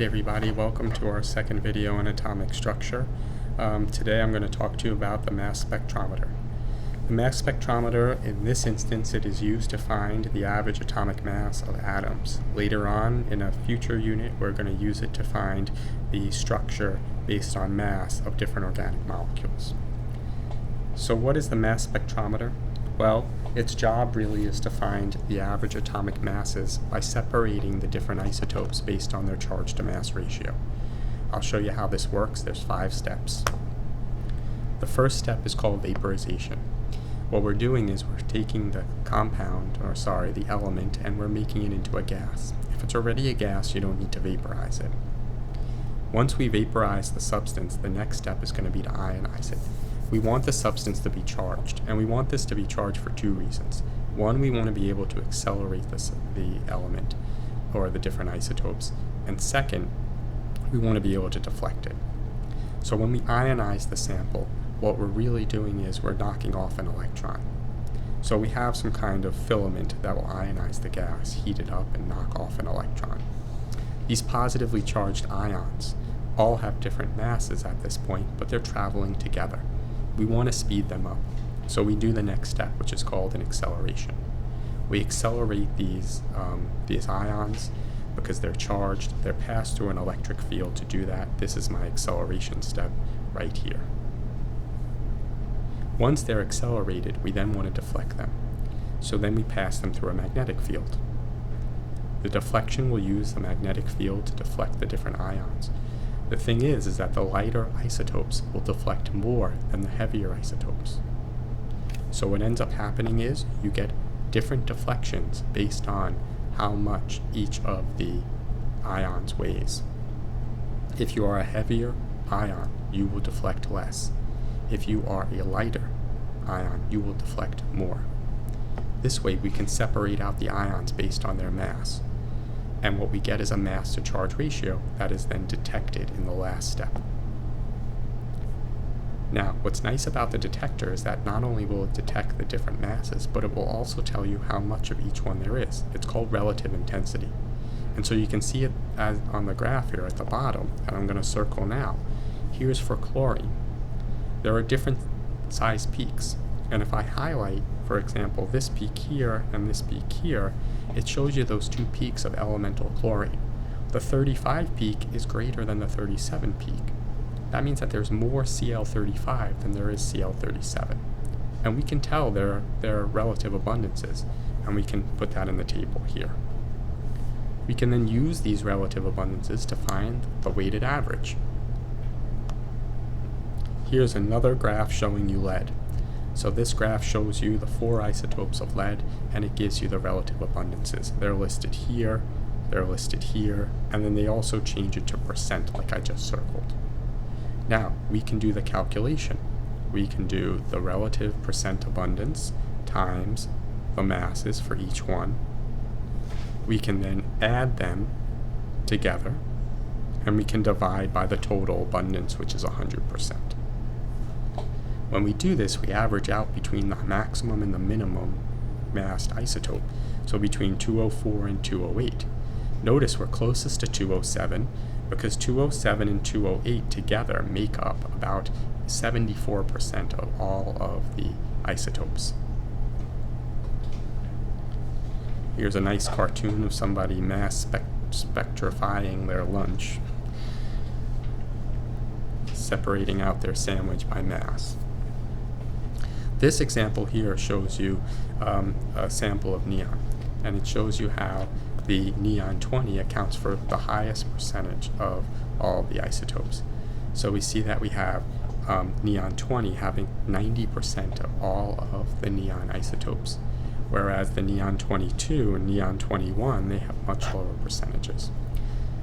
Alright everybody, welcome to our second video on atomic structure. Today I'm going to talk to you about the mass spectrometer. The mass spectrometer, in this instance, it is used to find the average atomic mass of atoms. Later on, in a future unit, we're going to use it to find the structure based on mass of different organic molecules. So what is the mass spectrometer? Well, its job really is to find the average atomic masses by separating the different isotopes based on their charge to mass ratio. I'll show you how this works. There's 5 steps. The first step is called vaporization. What we're doing is we're taking the the element, and we're making it into a gas. If it's already a gas, you don't need to vaporize it. Once we vaporize the substance, the next step is going to be to ionize it. We want the substance to be charged, and we want this to be charged for 2 reasons. One, we want to be able to accelerate the element, or the different isotopes. And second, we want to be able to deflect it. So when we ionize the sample, what we're really doing is we're knocking off an electron. So we have some kind of filament that will ionize the gas, heat it up, and knock off an electron. These positively charged ions all have different masses at this point, but they're traveling together. We want to speed them up, so we do the next step, which is called an acceleration. We accelerate these ions because they're charged. They're passed through an electric field to do that. This is my acceleration step right here. Once they're accelerated, we then want to deflect them. So then we pass them through a magnetic field. The deflection will use the magnetic field to deflect the different ions. The thing is that the lighter isotopes will deflect more than the heavier isotopes. So what ends up happening is you get different deflections based on how much each of the ions weighs. If you are a heavier ion, you will deflect less. If you are a lighter ion, you will deflect more. This way we can separate out the ions based on their mass. And what we get is a mass to charge ratio that is then detected in the last step. Now, what's nice about the detector is that not only will it detect the different masses, but it will also tell you how much of each one there is. It's called relative intensity. And so you can see it as on the graph here at the bottom, and I'm going to circle now. Here's for chlorine. There are different size peaks. And if I highlight, for example, this peak here and this peak here, it shows you those 2 peaks of elemental chlorine. The 35 peak is greater than the 37 peak. That means that there's more Cl35 than there is Cl37. And we can tell their relative abundances, and we can put that in the table here. We can then use these relative abundances to find the weighted average. Here's another graph showing you lead. So this graph shows you the 4 isotopes of lead, and it gives you the relative abundances. They're listed here, and then they also change it to percent like I just circled. Now, we can do the calculation. We can do the relative percent abundance times the masses for each one. We can then add them together, and we can divide by the total abundance, which is 100%. When we do this, we average out between the maximum and the minimum massed isotope, so between 204 and 208. Notice we're closest to 207 because 207 and 208 together make up about 74% of all of the isotopes. Here's a nice cartoon of somebody mass spectrifying their lunch, separating out their sandwich by mass. This example here shows you a sample of neon, and it shows you how the neon 20 accounts for the highest percentage of all the isotopes. So we see that we have neon 20 having 90% of all of the neon isotopes, whereas the neon 22 and neon 21, they have much lower percentages.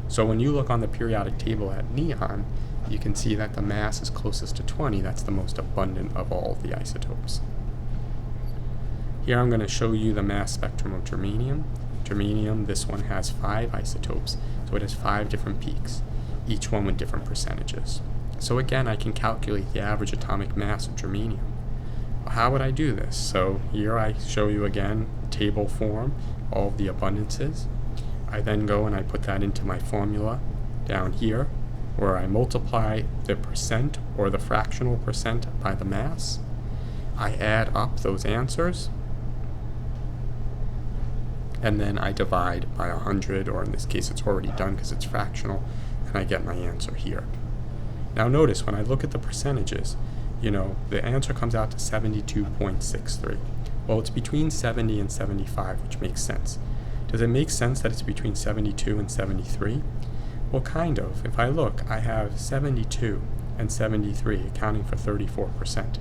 So when you look on the periodic table at neon, you can see that the mass is closest to 20. That's the most abundant of all of the isotopes. Here I'm going to show you the mass spectrum of germanium. Germanium, this one has 5 isotopes, so it has 5 different peaks, each one with different percentages. So again, I can calculate the average atomic mass of germanium. How would I do this? So here I show you again, table form, all of the abundances. I then go and I put that into my formula, down here, where I multiply the percent or the fractional percent by the mass. I add up those answers, and then I divide by 100, or in this case it's already done because it's fractional, and I get my answer here. Now notice when I look at the percentages, the answer comes out to 72.63. Well, it's between 70 and 75, which makes sense. Does it make sense that it's between 72 and 73? Well, kind of. If I look, I have 72 and 73 accounting for 34%.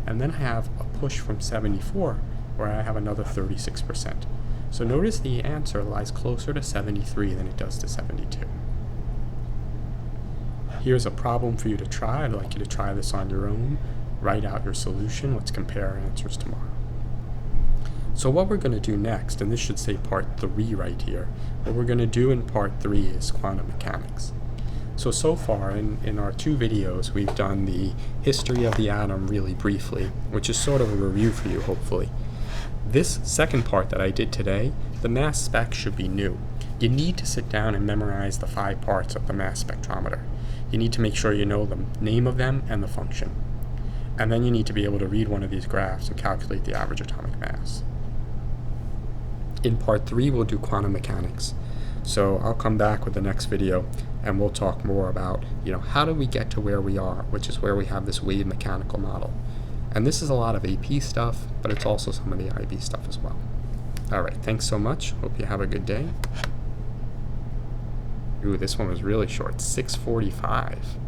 And then I have a push from 74 where I have another 36%. So notice the answer lies closer to 73 than it does to 72. Here's a problem for you to try. I'd like you to try this on your own. Write out your solution. Let's compare our answers tomorrow. So what we're going to do next, and this should say part 3 right here, what we're going to do in part 3 is quantum mechanics. So far in our 2 videos, we've done the history of the atom really briefly, which is sort of a review for you, hopefully. This second part that I did today, the mass spec should be new. You need to sit down and memorize the 5 parts of the mass spectrometer. You need to make sure you know the name of them and the function. And then you need to be able to read one of these graphs and calculate the average atomic mass. In part 3, we'll do quantum mechanics. So I'll come back with the next video and we'll talk more about, how do we get to where we are, which is where we have this wave mechanical model. And this is a lot of AP stuff, but it's also some of the IB stuff as well. All right, thanks so much. Hope you have a good day. Ooh, this one was really short, 6:45.